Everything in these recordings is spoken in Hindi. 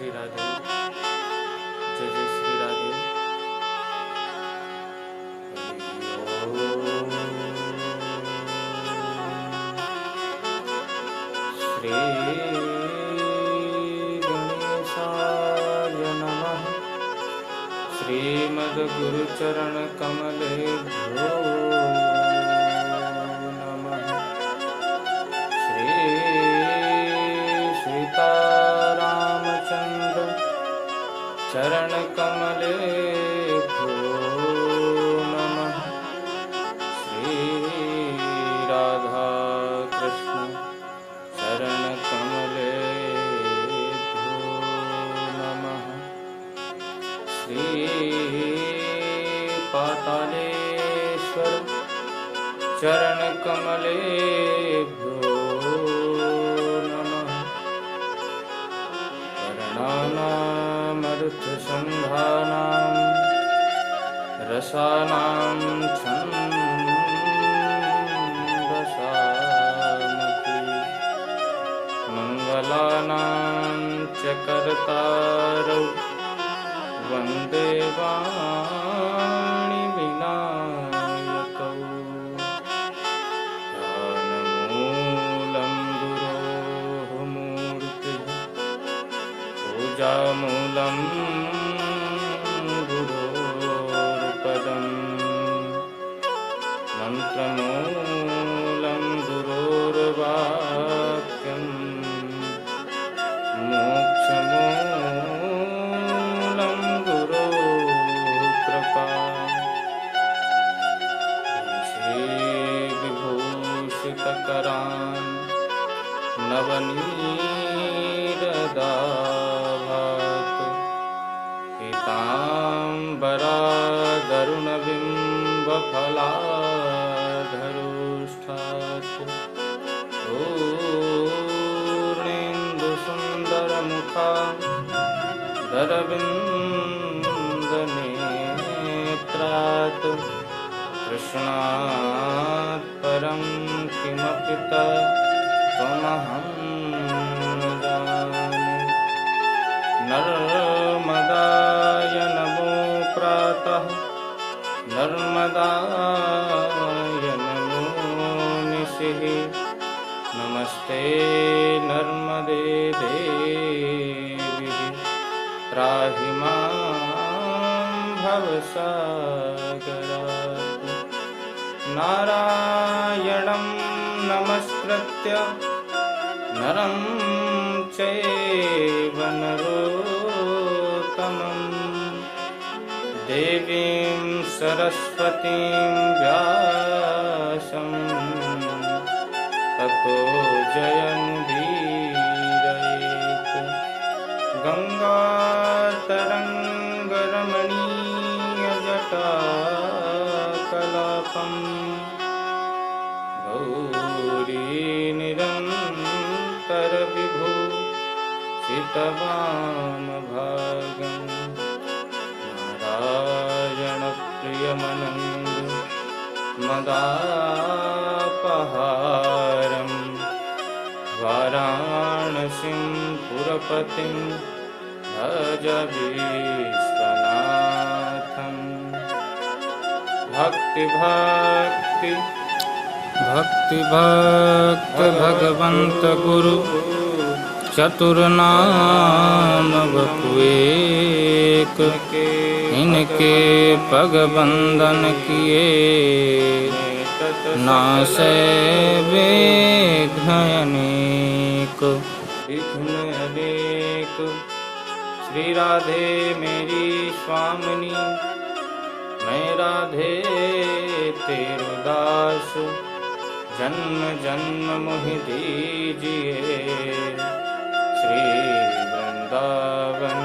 श्री राधे। जय जय श्री राधे। श्री गणेशाय नमः। श्रीमद्गुरुचरण कमलेभ्यो नमः। श्री सीतारामचंद्र चरण कमलेभ्यो नमः। श्री राधा कृष्ण चरण कमलेभ्यो नमः। श्री पातालेश्वर चरण कमलेभ्यो नमः। वर्णानामर्थसंधानां रसानां छन्दसामपि मंगलानां च कर्तारौ वन्दे वाणी विनायकौ। ध्यानमूलं गुरोः मूर्तिः पूजामूलं गुरोर्पदम् मन्त्रमूलं गुरोर्वाक्यम् मोक्षमूलं गुरोर्कृपा। विभूषितकरान् नवनीरदाभात् पीताम्बरादरुणबिम्बफलाधरोष्ठात् पूर्णेन्दुसुन्दरमुखा दरविन्दनेत्रात् कृष्णात् परं किमपि त्वमहं न जाने। नर्मदाय नमो प्रातः नर्मदाय नमो निशिः नमस्ते नर्मदे देवी त्राहि मां भवसागरात्। नारायणं नमस्कृत्य नरं चैव नरोत्तमं देवीं सरस्वतीं व्यासं ततो जयमुदीरयेत्। गङ्गातरङ्गरमणीयजटाकलापं गौरीनिरन्तरविभूषितवामभागं नारायणप्रियमनङ्ग मदापहारं वाराणसीं पुरपतिं भज विश्वनाथं। भक्ति भक्ति भक्ति भक्त भगवंत गुरु चतुर्नाम बपुएक। इनके पग बंदन किए नासे विघ्न अनेक। विघ्न अनेक। श्री राधे मेरी स्वामिनी मैं राधे तेरो दास। जन्म जन्म मोहि दीजिए श्री वृंदावन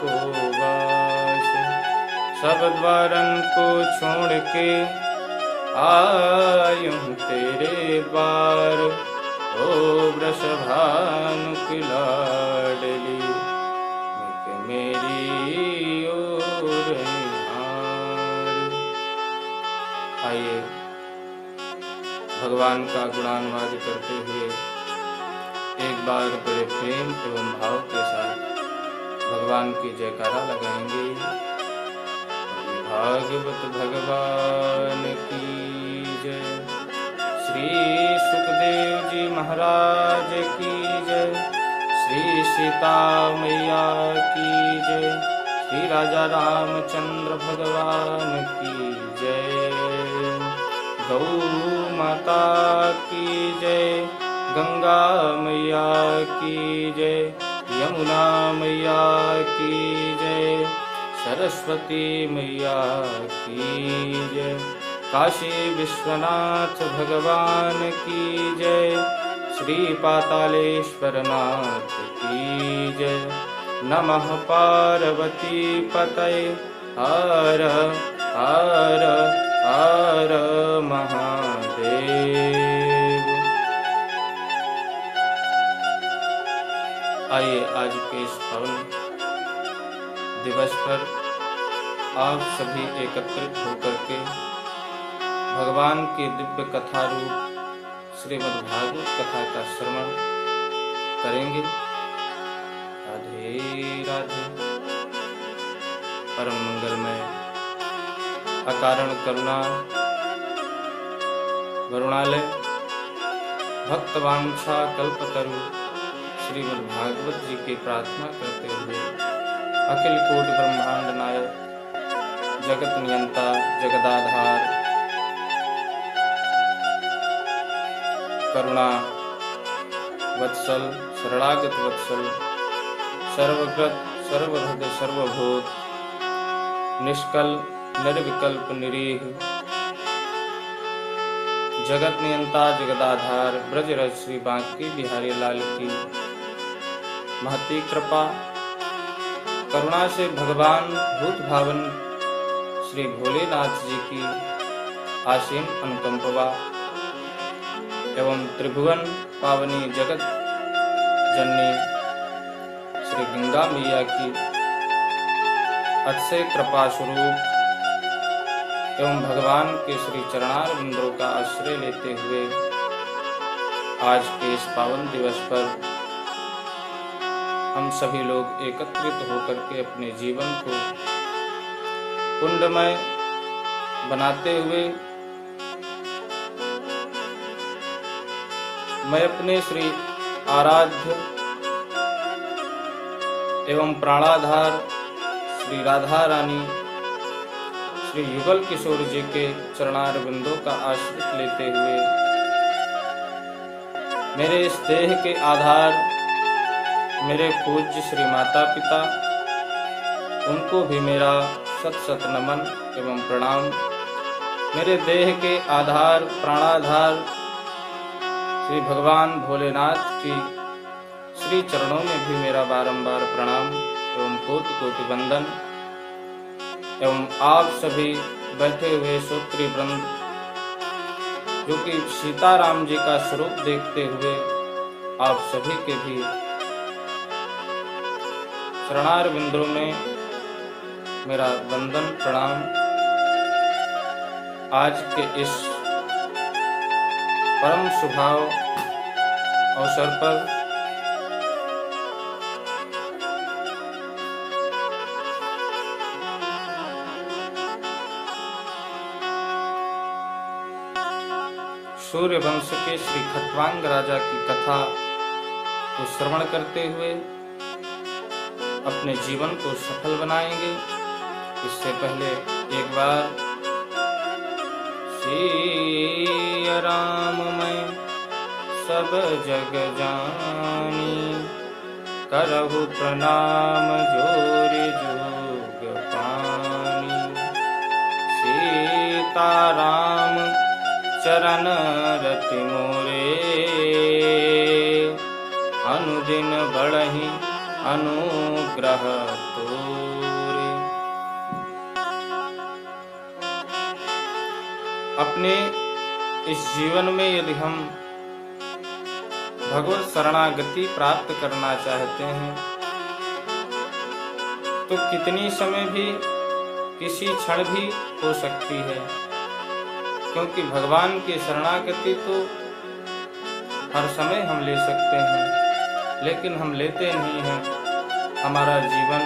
को वास। सब द्वारन को छोड़ के आयूं तेरे बार। ओ वृषभानुकी लाडली मेरी ओर निहार। आइए भगवान का गुणानुवाद करते हुए एक बार बड़े प्रेम एवं भाव के साथ भगवान की जयकारा लगाएंगे। भागवत भगवान की जय। श्री सुखदेव जी महाराज की जय। श्री सीता मैया की जय। श्री राजा रामचंद्र भगवान की जय। गौ माता की जय। गंगा मैया की जय। यमुना मैया की जय। सरस्वती मैया की जय। काशी विश्वनाथ भगवान की जय। श्री पातालेश्वर नाथ की जय। नमः पार्वती पतये हर हर हर महादेव। आइए आज के इस पावन दिवस पर आप सभी एकत्रित होकर के भगवान की दिव्य कथा रूप श्रीमद् भागवत कथा का श्रवण करेंगे। राधे राधे। परम मंगलमय अकारण करुणा वरुणालय भक्तवांछा कल्पतरु श्रीमद् भागवत जी की प्रार्थना करते हुए अखिल कोटि ब्रह्मांड नायक जगत नियंता जगदाधार करुणा वत्सल शरणागत वत्सल सर्वकृत सर्वहृदय सर्वभूत निष्कल निर्विकल्प निरीह जगत नियंता जगदाधार ब्रजरज श्री बांके बिहारी लाल की महती कृपा करुणा से भगवान भूत भावन श्री भोलेनाथ जी की आसीम अनुकंपा एवं त्रिभुवन पावनी जगत जननी श्री गंगा मैया की अक्षय कृपा स्वरूप एवं भगवान के श्री चरणारविंदों का आश्रय लेते हुए आज के इस पावन दिवस पर हम सभी लोग एकत्रित होकर के अपने जीवन को पुण्यमय बनाते हुए मैं अपने श्री आराध्य एवं प्राणाधार श्री राधा रानी श्री युगल किशोर जी के चरणारविंदों का आश्रित लेते हुए मेरे इस देह के आधार मेरे पूज्य श्री माता पिता उनको भी मेरा सत सत नमन एवं प्रणाम। मेरे देह के आधार प्राणाधार श्री भगवान भोलेनाथ की श्री चरणों में भी मेरा बारंबार प्रणाम एवं कोटि कोटि वंदन एवं आप सभी बैठे हुए श्रोत्री वृंद जो कि सीताराम जी का स्वरूप देखते हुए आप सभी के भी चरणारविंदों में मेरा वंदन प्रणाम। आज के इस परम शुभाव अवसर पर सूर्य वंश के श्री खट्वांग राजा की कथा को श्रवण करते हुए अपने जीवन को सफल बनाएंगे। इससे पहले एक बार सिया राम मैं सब जग जानी करहु प्रणाम जोरि जोग पानी। सीताराम चरण रति मोरे अनुदिन बढ़हि अनुग्रह तोरे। अपने इस जीवन में यदि हम भगवत शरणागति प्राप्त करना चाहते हैं तो कितनी समय भी किसी क्षण भी हो सकती है, क्योंकि भगवान की शरणागति तो हर समय हम ले सकते हैं, लेकिन हम लेते नहीं हैं। हमारा जीवन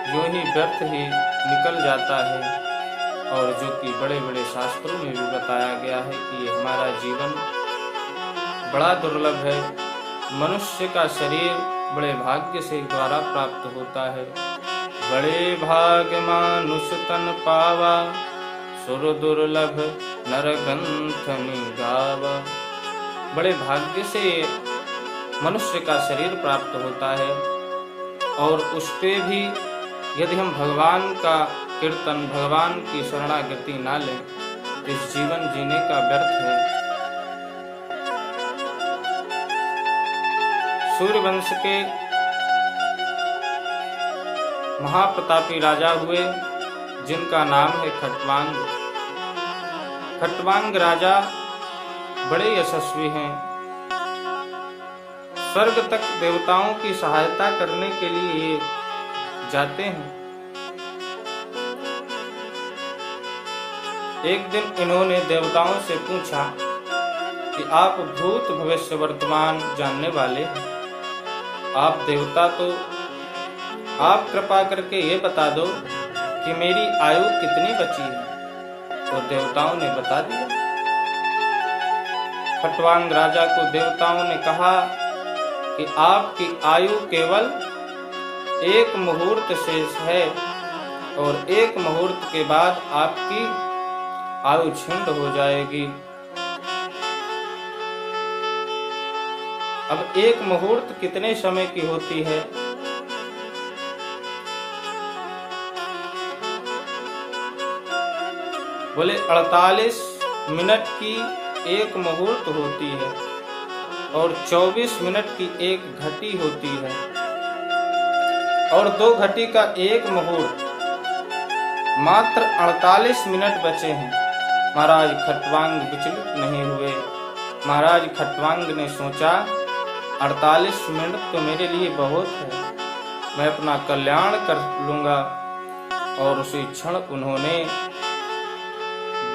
यूं ही व्यर्थ ही निकल जाता है, और जो कि बड़े बड़े शास्त्रों में भी बताया गया है कि हमारा जीवन बड़ा दुर्लभ है। मनुष्य का शरीर बड़े भाग्य से द्वारा प्राप्त होता है। बड़े भाग्य मानुष तन पावा, सुर दुर्लभ नर ग्रंथ गावा। बड़े भाग्य से मनुष्य का शरीर प्राप्त होता है, और उस पे भी यदि हम भगवान का कीर्तन, भगवान की शरणागति ना लें तो इस जीवन जीने का व्यर्थ है। सूर्यवंश के महाप्रतापी राजा हुए जिनका नाम है खट्वांग। खट्वांग राजा बड़े यशस्वी हैं। स्वर्ग तक देवताओं की सहायता करने के लिए जाते हैं। एक दिन इन्होंने देवताओं से पूछा कि आप भूत भविष्य वर्तमान जानने वाले हैं, आप देवता, तो आप कृपा करके ये बता दो कि मेरी आयु कितनी बची है। तो देवताओं ने बता दिया। खट्वांग राजा को देवताओं ने कहा कि आपकी आयु केवल 1 मुहूर्त शेष है, और 1 मुहूर्त के बाद आपकी आयु छिंद हो जाएगी। अब 1 मुहूर्त कितने समय की होती है? बोले 48 मिनट की 1 मुहूर्त होती है, और 24 मिनट की 1 घटी होती है, और 2 घटी का 1 मुहूर्त। मात्र 48 मिनट बचे हैं। महाराज खट्वांग विचलित नहीं हुए। महाराज खट्वांग ने सोचा 48 मिनट तो मेरे लिए बहुत है, मैं अपना कल्याण कर लूंगा। और उसी क्षण उन्होंने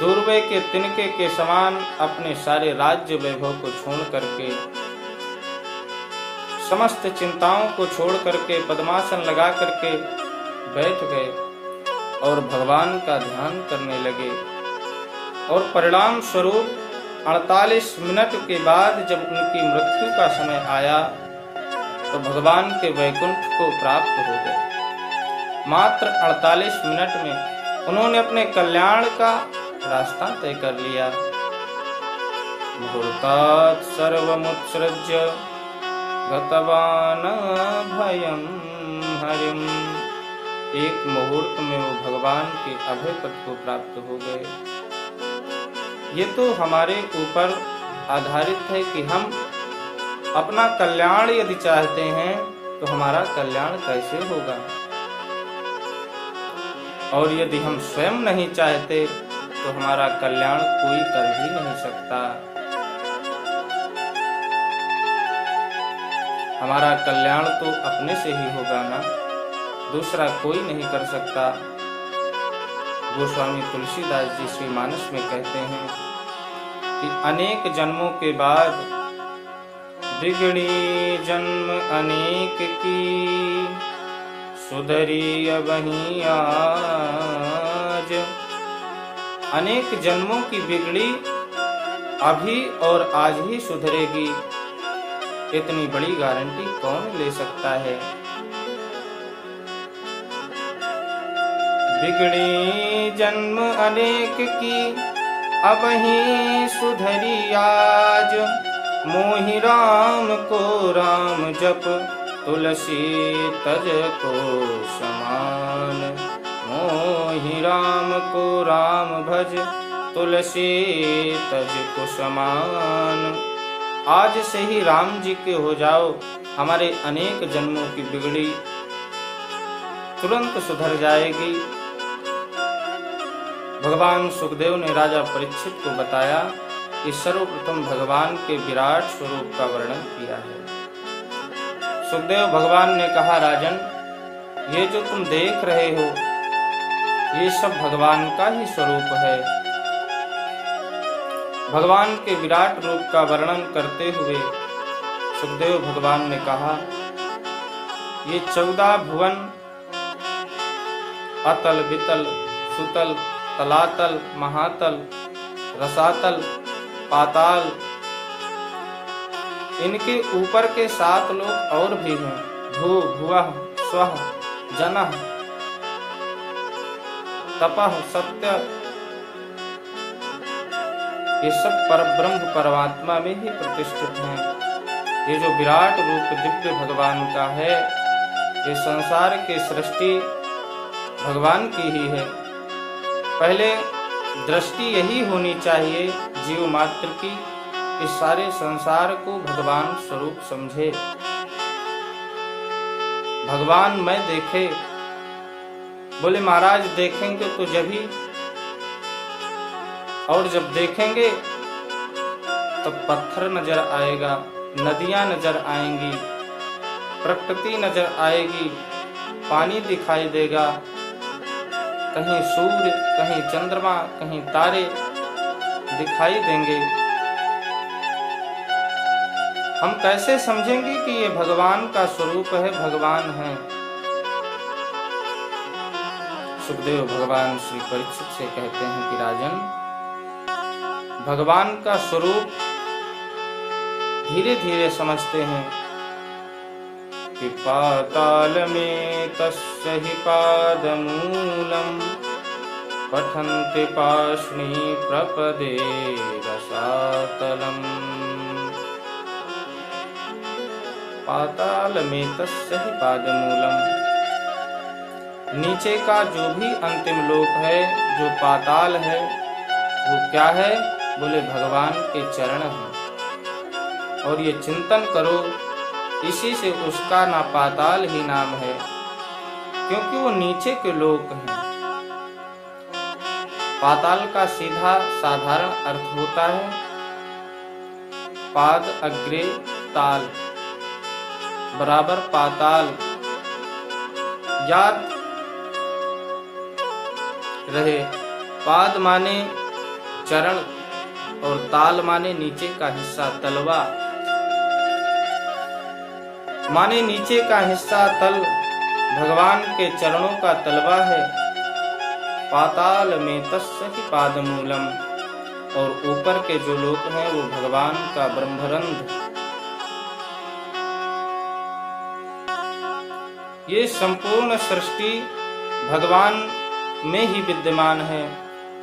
दूरवे के तिनके के समान अपने सारे राज्य वैभव को छोड़ करके, समस्त चिंताओं को छोड़ करके पद्मासन लगा करके बैठ गए और भगवान का ध्यान करने लगे। और परिणाम स्वरूप 48 मिनट के बाद जब उनकी मृत्यु का समय आया तो भगवान के वैकुंठ को प्राप्त हो गए। मात्र 48 मिनट में उन्होंने अपने कल्याण का रास्ता तय कर लिया। मुहूर्तात् सर्वमुत्सृज्य गतवान भयं हरिम। 1 मुहूर्त में वो भगवान के अभय पद को प्राप्त हो गए। ये तो हमारे ऊपर आधारित है कि हम अपना कल्याण यदि चाहते हैं तो हमारा कल्याण कैसे होगा, और यदि हम स्वयं नहीं चाहते तो हमारा कल्याण कोई कर भी नहीं सकता। हमारा कल्याण तो अपने से ही होगा ना, दूसरा कोई नहीं कर सकता। गोस्वामी तुलसीदास जी श्री मानस में कहते हैं कि अनेक जन्मों के बाद बिगड़ी जन्म अनेक की, सुधरी अबहीं आज। अनेक जन्मों की बिगड़ी अभी और आज ही सुधरेगी, इतनी बड़ी गारंटी कौन ले सकता है। बिगड़ी जन्म अनेक की अब ही सुधरी आज, मोहि राम को राम जप तुलसी तज को समान। मोहि राम को राम भज तुलसी तज को समान। आज से ही राम जी के हो जाओ, हमारे अनेक जन्मों की बिगड़ी तुरंत सुधर जाएगी। भगवान सुखदेव ने राजा परीक्षित को बताया कि सर्वप्रथम भगवान के विराट स्वरूप का वर्णन किया है। सुखदेव भगवान ने कहा, राजन, ये जो तुम देख रहे हो ये सब भगवान का ही स्वरूप है। भगवान के विराट रूप का वर्णन करते हुए सुखदेव भगवान ने कहा ये 14 भुवन अतल वितल सुतल तलातल महातल रसातल पाताल, इनके ऊपर के 7 लोक और भी हैं। भू भुवः स्वः जनः तपः सत्य, ये सब परब्रह्म परमात्मा में ही प्रतिष्ठित हैं। ये जो विराट रूप दिव्य भगवान का है, ये संसार की सृष्टि भगवान की ही है। पहले दृष्टि यही होनी चाहिए जीव मात्र की, इस सारे संसार को भगवान स्वरूप समझे, भगवान मैं देखे। बोले महाराज देखेंगे तो जब ही, और जब देखेंगे तब पत्थर नजर आएगा, नदियां नजर आएंगी, प्रकृति नजर आएगी, पानी दिखाई देगा, कहीं सूर्य कहीं चंद्रमा कहीं तारे दिखाई देंगे। हम कैसे समझेंगे कि ये भगवान का स्वरूप है, भगवान है? सुखदेव भगवान श्री परीक्षित से कहते हैं कि राजन, भगवान का स्वरूप धीरे धीरे समझते हैं कि पाताल में तस्य हि पादमूलम् पठन्ति पाष्णी प्रपदे रसातलम्। पाताल में तस्य हि पादमूलम्, नीचे का जो भी अंतिम लोक है, जो पाताल है, वो क्या है? बोले भगवान के चरण हैं। और ये चिंतन करो, इसी से उसका ना पाताल ही नाम है, क्योंकि वो नीचे के लोक हैं। पाताल का सीधा साधारण अर्थ होता है पाद अग्रे ताल बराबर पाताल। याद रहे, पाद माने चरण और ताल माने नीचे का हिस्सा, तलवा माने नीचे का हिस्सा तल, भगवान के चरणों का तलवा है। पाताल में तस्य हि पादमूलम्, और ऊपर के जो लोक हैं वो भगवान का ब्रह्मरंध्र। ये संपूर्ण सृष्टि भगवान में ही विद्यमान है।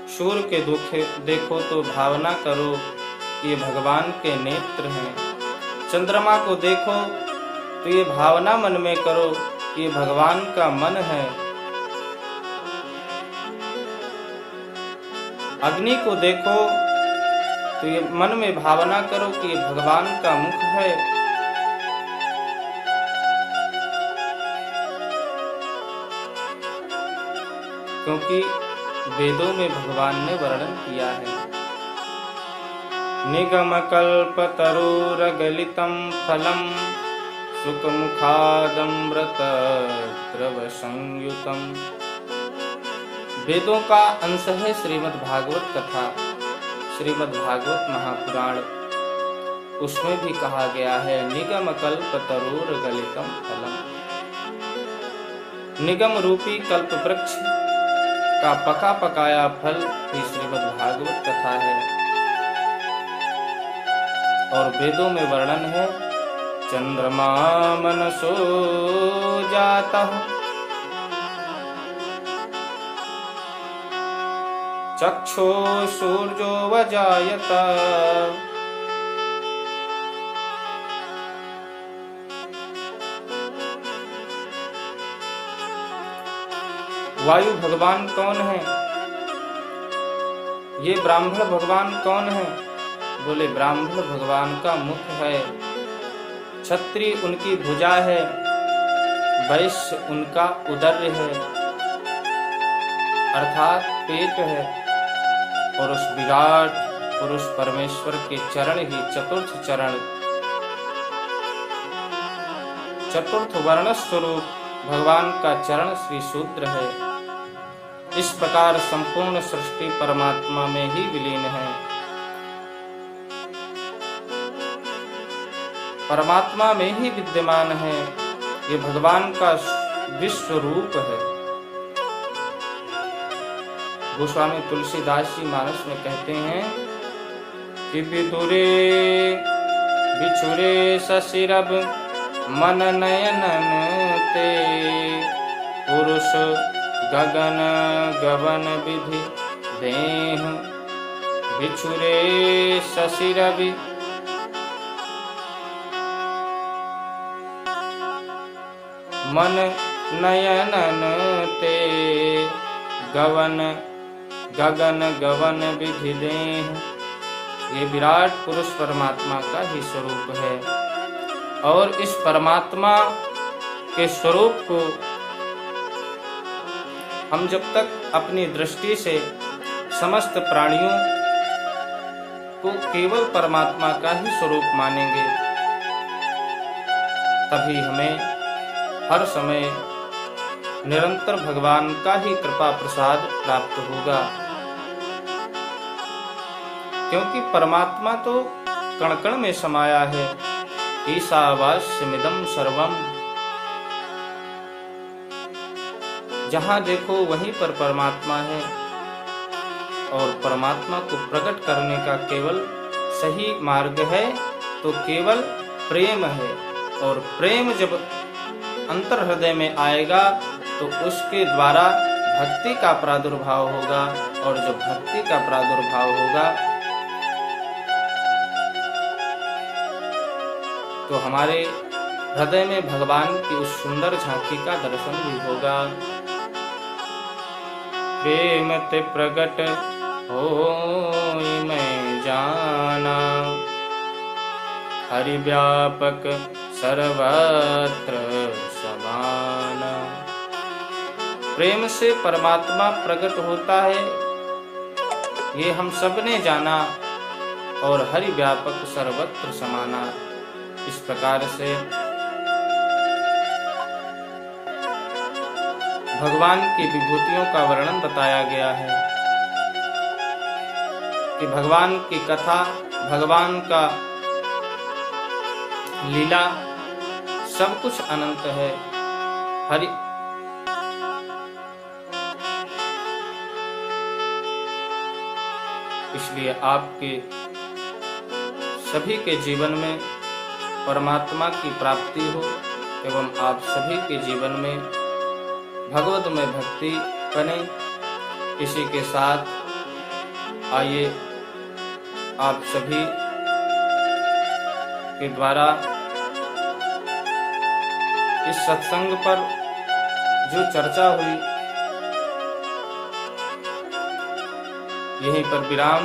सूर्य के देखो तो भावना करो ये भगवान के नेत्र हैं। चंद्रमा को देखो तो ये भावना मन में करो ये भगवान का मन है। अग्नि को देखो तो ये मन में भावना करो कि ये भगवान का मुख है। क्योंकि वेदों में भगवान ने वर्णन किया है, निगम कल्प तरुरगलितं फलम् सुखमुखादमृत द्रव संयुतम्। वेदों का अंश है श्रीमद् भागवत कथा, श्रीमद् भागवत महापुराण। उसमें भी कहा गया है निगम कल्प तरुर गलितम फलम। निगम रूपी कल्प वृक्ष का पका पकाया फल ही श्रीमद् भागवत कथा है। और वेदों में वर्णन है चंद्रमा मनसो जाता चक्षो सूर्यो वजायत। वायु भगवान कौन है? ये ब्राह्मण भगवान कौन है? बोले ब्राह्मण भगवान का मुख है, छत्री उनकी भुजा है, वैश्य उनका उदर है अर्थात पेट है। और उस विराट पुरुष परमेश्वर के चरण ही चतुर्थ चरण, चतुर्थ वर्ण स्वरूप भगवान का चरण श्री शूद्र है। इस प्रकार संपूर्ण सृष्टि परमात्मा में ही विलीन है। परमात्मा में ही विद्यमान है। ये भगवान का विश्व रूप है। गोस्वामी तुलसीदास जी मानस में कहते हैं कि विदुरे बिछुरे सशिरब मन नयनन ते, पुरुष गगन गवन विधि देह, बिछुरे सशिरबि मन नयनन ते, गवन गगन गवन विधि देह। ये विराट पुरुष परमात्मा का ही स्वरूप है। और इस परमात्मा के स्वरूप को हम जब तक अपनी दृष्टि से समस्त प्राणियों को केवल परमात्मा का ही स्वरूप मानेंगे, तभी हमें हर समय निरंतर भगवान का ही कृपा प्रसाद प्राप्त होगा। क्योंकि परमात्मा तो कण कण में समाया है। ईशावास्यमिदं सर्वम, जहां देखो वहीं पर परमात्मा है। और परमात्मा को प्रकट करने का केवल सही मार्ग है तो केवल प्रेम है। और प्रेम जब अंतर हृदय में आएगा तो उसके द्वारा भक्ति का प्रादुर्भाव होगा। और जब भक्ति का प्रादुर्भाव होगा तो हमारे हृदय में भगवान की उस सुंदर झांकी का दर्शन भी होगा। प्रेम ते प्रगट होई मैं जाना, हरि व्यापक सर्वत्र समाना। प्रेम से परमात्मा प्रकट होता है, ये हम सब ने जाना। और हरि व्यापक सर्वत्र समाना, इस प्रकार से भगवान की विभूतियों का वर्णन बताया गया है कि भगवान की कथा, भगवान का लीला सब कुछ अनंत है। हरि इसलिए आपके सभी के जीवन में परमात्मा की प्राप्ति हो एवं आप सभी के जीवन में भगवत में भक्ति बने। इसी के साथ आइए आप सभी के द्वारा इस सत्संग पर जो चर्चा हुई यहीं पर विराम।